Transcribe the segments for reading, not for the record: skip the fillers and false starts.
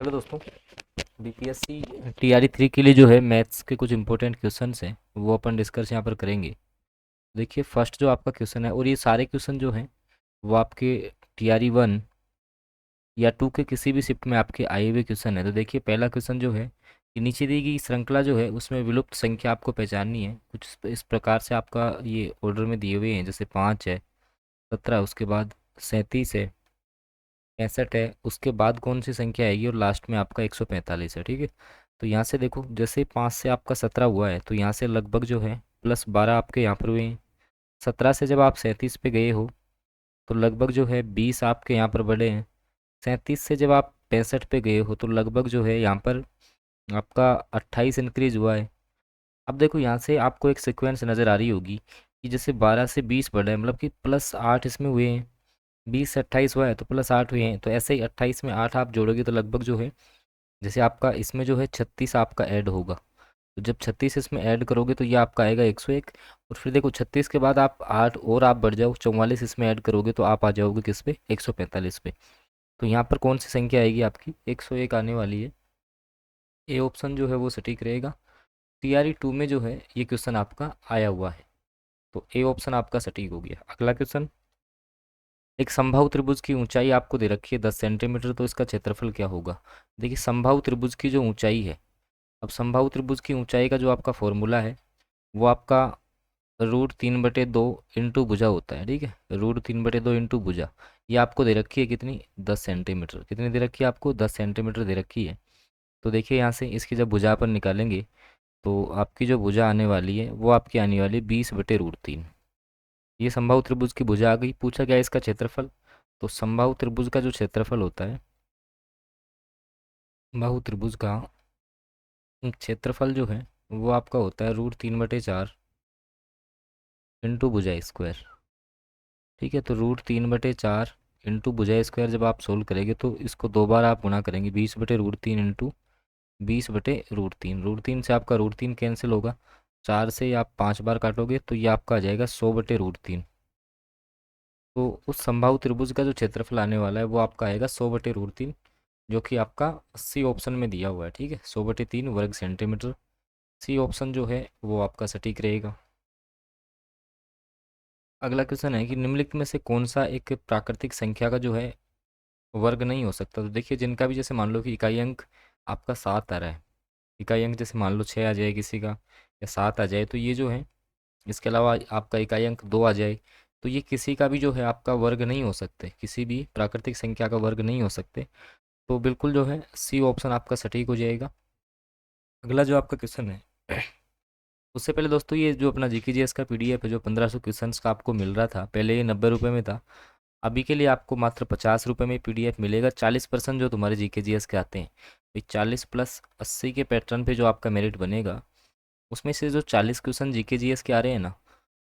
Hello दोस्तों। BPSC TRE 3 के लिए जो है मैथ्स के कुछ इंपॉर्टेंट क्वेश्चंस हैं वो अपन डिस्कस यहाँ पर करेंगे। देखिए फर्स्ट जो आपका क्वेश्चन है और ये सारे क्वेश्चन जो हैं वो आपके टीआरई 1 या 2 के किसी भी शिफ्ट में आपके आए हुए क्वेश्चन है। तो देखिए पहला क्वेश्चन जो है कि नीचे दी गई श्रृंखला जो है उसमें विलुप्त संख्या आपको पहचाननी है। कुछ इस प्रकार से आपका ये ऑर्डर में दिए हुए हैं, जैसे 5 है, 17, उसके बाद 37 है, 65 है, उसके बाद कौन सी संख्या आएगी और लास्ट में आपका 145 है। ठीक है, तो यहाँ से देखो जैसे 5 से आपका 17 हुआ है तो यहाँ से लगभग जो है +12 आपके यहाँ पर हुए हैं। 17 से जब आप 37 पे गए हो तो लगभग जो है 20 आपके यहाँ पर बढ़े हैं। 37 से जब आप 65 पे गए हो तो लगभग जो है यहाँ पर आपका 28 इंक्रीज हुआ है। अब देखो यहाँ से आपको एक सिक्वेंस नज़र आ रही होगी कि जैसे 12 से 20 बढ़ा है, मतलब कि +8 इसमें हुए हैं। 20 से 28 हुआ है तो +8 हुए हैं, तो ऐसे ही 28 में 8 आप जोड़ोगे तो लगभग जो है जैसे आपका इसमें जो है 36 आपका ऐड होगा। तो जब 36 इसमें ऐड करोगे तो ये आपका आएगा 101। और फिर देखो 36 के बाद आप 8 और आप बढ़ जाओ, 44 इसमें ऐड करोगे तो आप आ जाओगे किस पे, 145 पे। तो यहाँ पर कौन सी संख्या आएगी आपकी, 101 आने वाली है। ए ऑप्शन जो है वो सटीक रहेगा। टीआरई 2 में जो है ये क्वेश्चन आपका आया हुआ है, तो ए ऑप्शन आपका सटीक हो गया। अगला क्वेश्चन, एक समबाहु त्रिभुज की ऊंचाई आपको दे रखी है 10 सेंटीमीटर, तो इसका क्षेत्रफल क्या होगा। देखिए समबाहु त्रिभुज की जो ऊंचाई है, अब समबाहु त्रिभुज की ऊंचाई का जो आपका फॉर्मूला है वो आपका √3/2 इंटू भुजा होता है। ठीक है, √3/2 इंटू भुजा। ये आपको दे रखी है कितनी, 10 सेंटीमीटर। कितनी दे रखी है आपको, 10 सेंटीमीटर दे रखी है। तो देखिए यहाँ से इसकी जब भुजा पर निकालेंगे तो आपकी जो भुजा आने वाली है वो आपकी आने वाली है 20/√3। ये समबाहु त्रिभुज की भुजा आ गई। पूछा गया इसका क्षेत्रफल, तो समबाहु त्रिभुज का जो क्षेत्रफल होता है, बाहु त्रिभुज का क्षेत्रफल जो है वो आपका होता है √3/4 इंटू भुजा स्क्वायर। ठीक है, तो √3/4 इंटू भुजा स्क्वायर जब आप सोल्व करेंगे तो इसको दो बार आप गुणा करेंगे, 20/√3 इंटू 20/√3। √3 से आपका √3 कैंसिल होगा, 4 से आप 5 बार काटोगे तो ये आपका आ जाएगा 100/√3। तो उस समबाहु त्रिभुज का जो क्षेत्रफल आने वाला है वो आपका आएगा 100/√3, जो कि आपका सी ऑप्शन में दिया हुआ है। ठीक है, 100/3 वर्ग सेंटीमीटर। सी ऑप्शन जो है वो आपका सटीक रहेगा। अगला क्वेश्चन है कि निम्नलिखित में से कौन सा एक प्राकृतिक संख्या का जो है वर्ग नहीं हो सकता। तो देखिए जिनका भी जैसे मान लो कि इकाई अंक आपका 7 आ रहा है, इकाई अंक जैसे मान लो 6 आ जाए किसी का, या 7 आ जाए, तो ये जो है इसके अलावा आपका इकाई अंक 2 आ जाए, तो ये किसी का भी जो है आपका वर्ग नहीं हो सकते, किसी भी प्राकृतिक संख्या का वर्ग नहीं हो सकते। तो बिल्कुल जो है सी ऑप्शन आपका सटीक हो जाएगा। अगला जो आपका क्वेश्चन है, उससे पहले दोस्तों ये जो अपना जीकेजीएस का पीडीएफ है जो 1500 क्वेश्चंस का आपको मिल रहा था, पहले ये 90 रुपये में था। अभी के लिए आपको मात्र 50 रुपये में पीडीएफ मिलेगा। 40% जो तुम्हारे जीकेजीएस के आते हैं, तो 40 + 80 के पैटर्न पे जो आपका मेरिट बनेगा, उसमें से जो 40 क्वेश्चन जीकेजीएस के आ रहे हैं ना,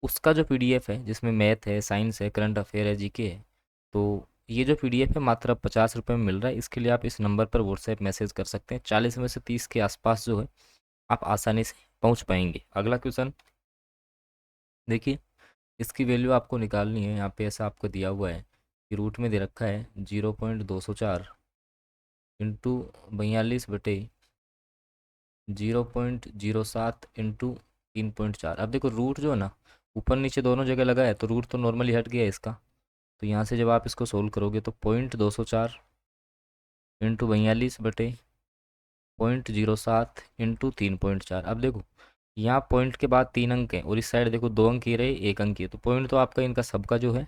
उसका जो पीडीएफ है जिसमें मैथ है, साइंस है, करंट अफेयर है, जीके है, तो ये जो पीडीएफ है मात्र अब 50 रुपये में मिल रहा है। इसके लिए आप इस नंबर पर व्हाट्सएप मैसेज कर सकते हैं। 40 में से 30 के आसपास जो है आप आसानी से पहुंच पाएंगे। अगला क्वेश्चन देखिए, इसकी वैल्यू आपको निकालनी है। यहाँ पे ऐसा आपको दिया हुआ है कि रूट में दे रखा है 0.204 इंटू 42/0.07 इंटू 3.4। अब देखो रूट जो है ना ऊपर नीचे दोनों जगह लगा है, तो रूट तो नॉर्मली हट गया है इसका। तो यहाँ से जब आप इसको सोल्व करोगे तो 0.204 इंटू 42/0.07 इंटू 3.4। अब देखो यहाँ पॉइंट के बाद 3 अंक हैं और इस साइड देखो 2 अंक ही रहे, 1 अंक ही है, तो पॉइंट तो आपका इनका सबका जो है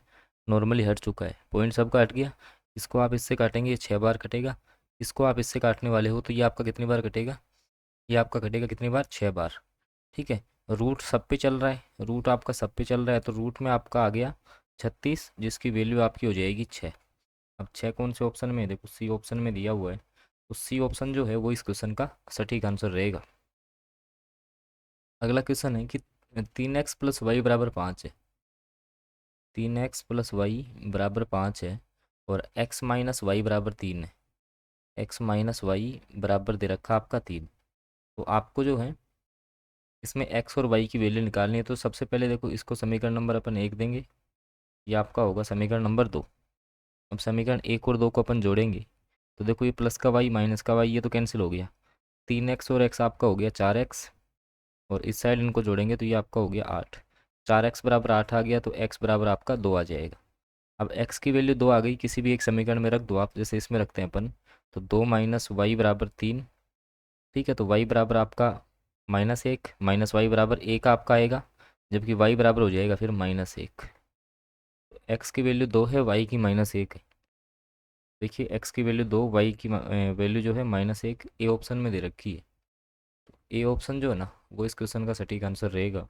नॉर्मली हट चुका है। पॉइंट सबका हट गया। इसको आप इससे काटेंगे, ये 6 बार कटेगा। इसको आप इससे काटने वाले हो तो ये आपका कितनी बार कटेगा, ये आपका कटेगा कितनी बार, 6 बार। ठीक है, रूट सब पे चल रहा है, रूट आपका सब पे चल रहा है, तो रूट में आपका आ गया 36, जिसकी वैल्यू आपकी हो जाएगी 6। अब 6 कौन से ऑप्शन में है, देखो सी ऑप्शन में दिया हुआ है, तो सी ऑप्शन जो है वो इस क्वेश्चन का सटीक आंसर रहेगा। अगला क्वेश्चन है कि 3x + y = 5 है। 3x + y = 5 है और x - y = 3 है। x - y दे रखा आपका 3। तो आपको जो है इसमें x और y की वैल्यू निकालनी है। तो सबसे पहले देखो इसको समीकरण नंबर अपन 1 देंगे, ये आपका होगा समीकरण नंबर 2। अब समीकरण 1 और 2 को अपन जोड़ेंगे, तो देखो ये प्लस का वाई माइनस का वाई ये तो कैंसिल हो गया, 3x और x आपका हो गया 4x, और इस साइड इनको जोड़ेंगे तो ये आपका हो गया 8। 4x बराबर 8 आ गया तो x बराबर आपका 2 आ जाएगा। अब x की वैल्यू 2 आ गई, किसी भी एक समीकरण में रख दो आप, जैसे इसमें रखते हैं अपन, तो 2 माइनस वाई बराबर 3। ठीक है, तो y बराबर आपका -1 माइनस वाई बराबर 1 आपका आएगा, जबकि y बराबर हो जाएगा फिर -1। x की वैल्यू 2 है, y की -1 है। देखिए x की वैल्यू 2, y की वैल्यू जो है -1 ए ऑप्शन में दे रखी है। ए ऑप्शन जो है ना वो इस क्वेश्चन का सटीक आंसर रहेगा।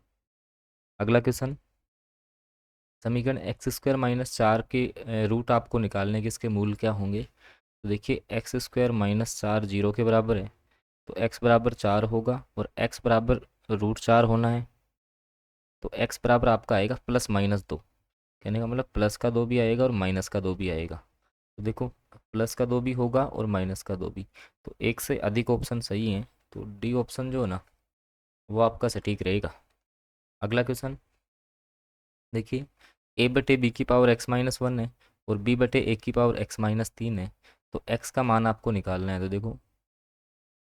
अगला क्वेश्चन, समीकरण x² - 4 के रूट आपको निकालने के इसके मूल क्या होंगे। तो देखिए x² - 4 जीरो के बराबर है, तो x बराबर 4 होगा और x बराबर √4 होना है, तो x बराबर आपका आएगा +-2। कहने का मतलब प्लस का 2 भी आएगा और माइनस का 2 भी आएगा। तो देखो प्लस का 2 भी होगा और माइनस का 2 भी, तो एक से अधिक ऑप्शन सही हैं, तो डी ऑप्शन जो है ना वो आपका सटीक रहेगा। अगला क्वेश्चन देखिए, a/b⁻x-1 है और b/a⁻x-3 है, तो x का मान आपको निकालना है। तो देखो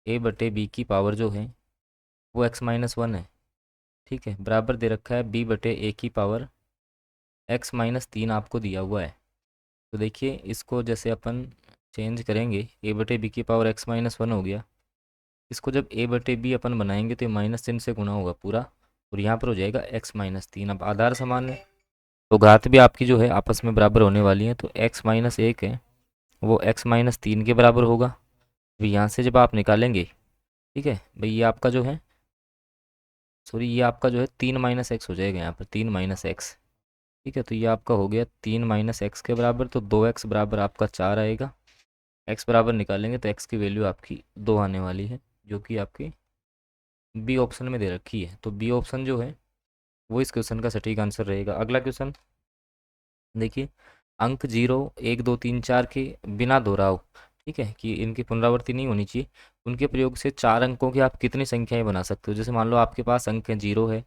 a/b की पावर जो है वो x-1 है, ठीक है, बराबर दे रखा है b/a⁻x-3 आपको दिया हुआ है। तो देखिए इसको जैसे अपन चेंज करेंगे, a/b⁻x-1 हो गया, इसको जब a/b अपन बनाएंगे तो ये माइनस चिन्ह से गुणा होगा पूरा, और यहाँ पर हो जाएगा x-3। अब आधार समान है तो घात भी आपकी जो है आपस में बराबर होने वाली है, तो x-1 है वो x-3 के बराबर होगा। अभी यहाँ से जब आप निकालेंगे, ठीक है भाई, ये आपका जो है, सॉरी ये आपका जो है 3 - x हो जाएगा यहाँ पर, 3 - x। ठीक है, तो ये आपका हो गया 3 - x के बराबर, तो 2x बराबर आपका 4 आएगा। x बराबर निकालेंगे तो x की वैल्यू आपकी 2 आने वाली है, जो कि आपकी बी ऑप्शन में दे रखी है। तो बी ऑप्शन जो है वो इस क्वेश्चन का सटीक आंसर रहेगा। अगला क्वेश्चन देखिए, अंक 0 1 2 3 4 के बिना दोहराव, ठीक है, कि इनकी पुनरावृत्ति नहीं होनी चाहिए, उनके प्रयोग से 4 अंकों की आप कितनी संख्याएं बना सकते हो। जैसे मान लो आपके पास अंक हैं 0 है,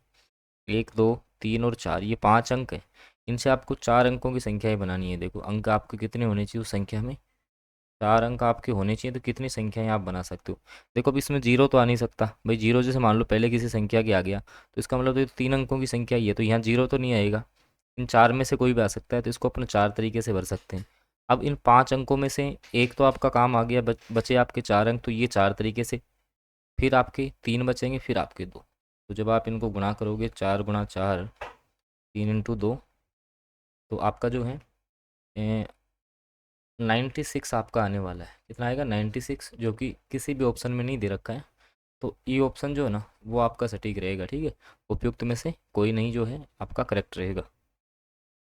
1 2 3 और 4, ये 5 अंक हैं, इनसे आपको 4 अंकों की संख्याएं बनानी है। देखो अंक आपके कितने होने चाहिए उस संख्या में, 4 अंक आपके होने चाहिए, तो कितनी संख्याएं आप बना सकते हो। देखो अब इसमें जीरो तो आ नहीं सकता भाई, जीरो जैसे मान लो पहले किसी संख्या के आ गया तो इसका मतलब तो ये 3 अंकों की संख्या ही है, तो यहाँ जीरो तो नहीं आएगा, इन 4 में से कोई भी आ सकता है, तो इसको अपन 4 तरीके से भर सकते हैं। अब इन 5 अंकों में से एक तो आपका काम आ गया, बचे आपके 4 अंक, तो ये 4 तरीके से, फिर आपके 3 बचेंगे, फिर आपके 2। तो जब आप इनको गुणा करोगे, 4 × 4 3 × 2, तो आपका जो है 96 आपका आने वाला है। कितना आएगा 96, जो कि किसी भी ऑप्शन में नहीं दे रखा है। तो ई ऑप्शन जो है ना वो आपका सटीक रहेगा, ठीक है, उपयुक्त में से कोई नहीं जो है आपका करेक्ट रहेगा।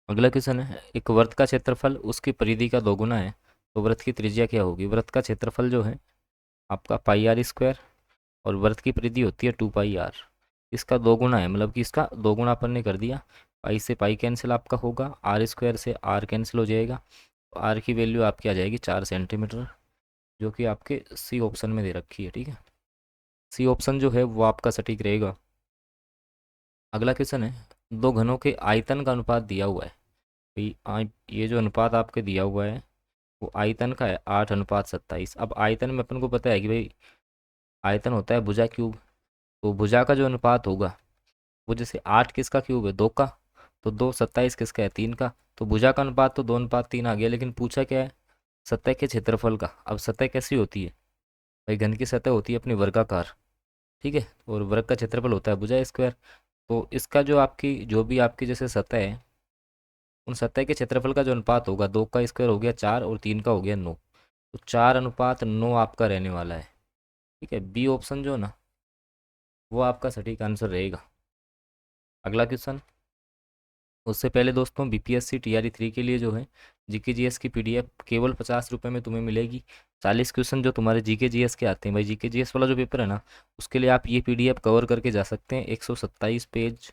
अगला क्वेश्चन है, एक वृत्त का क्षेत्रफल उसकी परिधि का 2 गुना है, तो वृत्त की त्रिज्या क्या होगी। वृत्त का क्षेत्रफल जो है आपका πr², और वृत्त की परिधि होती है 2πr, इसका 2 गुना है, मतलब कि इसका 2 गुना अपन ने कर दिया। पाई से पाई कैंसिल आपका होगा, r² से r कैंसिल हो जाएगा, तो r की वैल्यू आपकी आ जाएगी 4 सेंटीमीटर, जो कि आपके सी ऑप्शन में दे रखी है। ठीक है, सी ऑप्शन जो है वो आपका सटीक रहेगा। अगला क्वेश्चन है, दो घनों के आयतन का अनुपात दिया हुआ है भाई, ये जो अनुपात आपके दिया हुआ है वो आयतन का है 8:27। अब आयतन में अपन को पता है कि भाई आयतन होता है भुजा क्यूब, तो भुजा का जो अनुपात होगा वो जैसे 8 किसका क्यूब है 2 का, तो 2 27 किसका है 3 का, तो भुजा का अनुपात तो 2:3 आ गया, लेकिन पूछा क्या है सतह के क्षेत्रफल का। अब सतह कैसी होती है भाई, घन की सतह होती है अपनी वर्गाकार, ठीक है, और वर्ग का क्षेत्रफल होता है भुजा स्क्वायर। तो इसका जो आपकी जो भी आपकी जैसे सतह है, उन सतह के क्षेत्रफल का जो अनुपात होगा, 2 का स्क्वायर हो गया 4 और 3 का हो गया 9, तो 4:9 आपका रहने वाला है। ठीक है, बी ऑप्शन जो ना वो आपका सटीक आंसर रहेगा। अगला क्वेश्चन, उससे पहले दोस्तों बीपीएससी टीआरई 3 के लिए जो है जीके जीएस की पीडीएफ केवल 50 रुपये में तुम्हें मिलेगी। 40 क्वेश्चन जो तुम्हारे जीके जीएस के आते हैं भाई, जीके जीएस वाला जो पेपर है ना उसके लिए आप ये पीडीएफ कवर करके जा सकते हैं। 127 पेज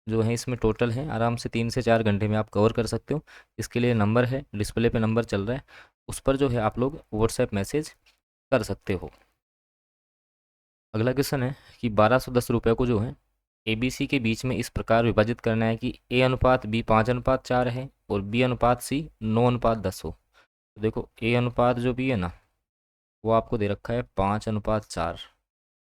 जो है इसमें टोटल है, आराम से 3 से 4 घंटे में आप कवर कर सकते हो। इसके लिए नंबर है, डिस्प्ले पे नंबर चल रहा है, उस पर जो है आप लोग व्हाट्सएप मैसेज कर सकते हो। अगला क्वेश्चन है कि 1210 रुपये को जो है ABC के बीच में इस प्रकार विभाजित करना है कि A अनुपात B 5:4 है और B अनुपात C 9:10 हो। तो देखो ए अनुपात जो भी है ना, वो आपको दे रखा है 5:4,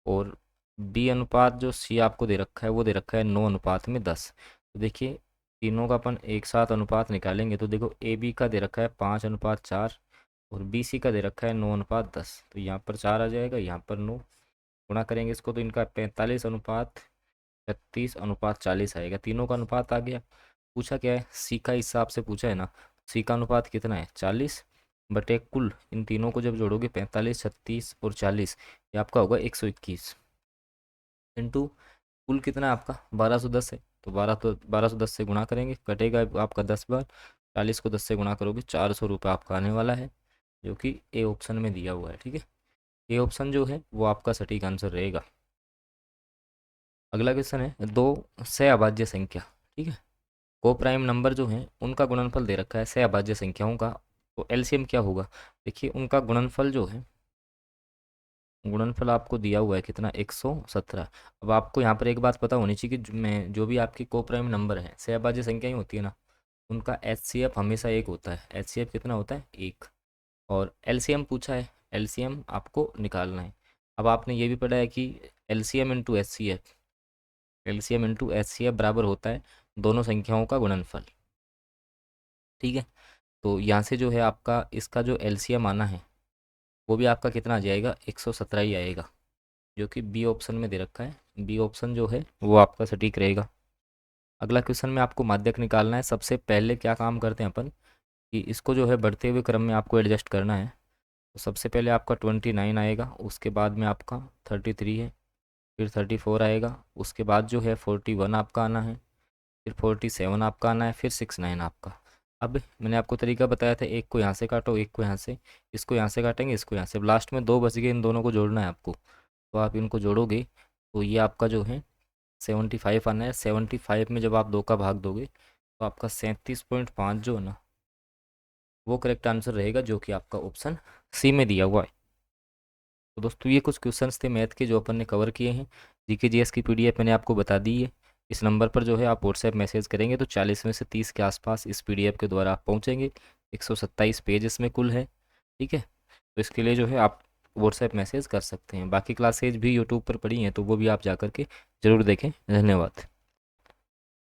और बी अनुपात जो सी आपको दे रखा है वो दे रखा है 9:10। तो देखिए तीनों का अपन एक साथ अनुपात निकालेंगे तो देखो ए बी का दे रखा है 5:4 और बी सी का दे रखा है 9:10। तो यहाँ पर 4 आ जाएगा, यहाँ पर 9, गुणा करेंगे इसको तो इनका 45:36:40 आएगा। तीनों का अनुपात आ गया। पूछा क्या है, सी का हिसाब से पूछा है ना। सी का अनुपात कितना है, 40 कुल इन तीनों को जब जोड़ोगे 45, 36 और 40, ये आपका होगा 121 इंटू कुल कितना है आपका 1210 है। तो 1210 से गुणा करेंगे, कटेगा आपका 10 बार, 40 को 10 से गुणा करोगे 400 रुपये आपका आने वाला है, जो कि ए ऑप्शन में दिया हुआ है। ठीक है, ए ऑप्शन जो है वो आपका सटीक आंसर रहेगा। अगला क्वेश्चन है दो सहअभाज्य संख्या। ठीक है, को प्राइम नंबर जो है उनका गुणनफल दे रखा है सहअभाज्य संख्याओं का, तो एलसीएम क्या होगा। देखिए उनका गुणनफल जो है, गुणनफल आपको दिया हुआ है कितना, 117। अब आपको यहाँ पर एक बात पता होनी चाहिए कि जो भी आपकी को प्राइम नंबर है सहअभाज्य संख्या ही होती है ना, उनका एचसीएफ हमेशा एक होता है। एचसीएफ कितना होता है, एक। और एलसीएम पूछा है, एलसीएम आपको निकालना है। अब आपने ये भी पढ़ा है कि LCM into HCF, LCM into HCF बराबर होता है दोनों संख्याओं का गुणनफल। ठीक है, तो यहाँ से जो है आपका इसका जो एलसीएम आना है वो भी आपका कितना आ जाएगा, 117 ही आएगा, जो कि बी ऑप्शन में दे रखा है। बी ऑप्शन जो है वो आपका सटीक रहेगा। अगला क्वेश्चन में आपको माध्यक निकालना है। सबसे पहले क्या काम करते हैं अपन कि इसको जो है बढ़ते हुए क्रम में आपको एडजस्ट करना है। तो सबसे पहले आपका 29 आएगा, उसके बाद में आपका 33 है, फिर 34 आएगा, उसके बाद जो है 41 आपका आना है, फिर 47 आपका आना है, फिर 69 आपका। अब मैंने आपको तरीका बताया था, एक को यहाँ से काटो, एक को यहाँ से, इसको यहाँ से काटेंगे, इसको यहाँ से, लास्ट में दो बच गए, इन दोनों को जोड़ना है आपको। तो आप इनको जोड़ोगे तो ये आपका जो है 75 आना है। 75 में जब आप 2 का भाग दोगे तो आपका 37.5 जो है ना, वो करेक्ट आंसर रहेगा, जो कि आपका ऑप्शन सी में दिया हुआ है। तो दोस्तों ये कुछ क्वेश्चंस थे मैथ के जो अपन ने कवर किए हैं। जीके जीएस की पीडीएफ मैंने आपको बता दी है। इस नंबर पर जो है आप व्हाट्सएप मैसेज करेंगे तो 40 में से 30 के आसपास इस पीडीएफ के द्वारा आप पहुँचेंगे। 127 पेज इसमें कुल है। ठीक है, तो इसके लिए जो है आप व्हाट्सएप मैसेज कर सकते हैं। बाकी क्लासेज भी यूट्यूब पर पड़ी हैं तो वो भी आप जा कर के ज़रूर देखें। धन्यवाद।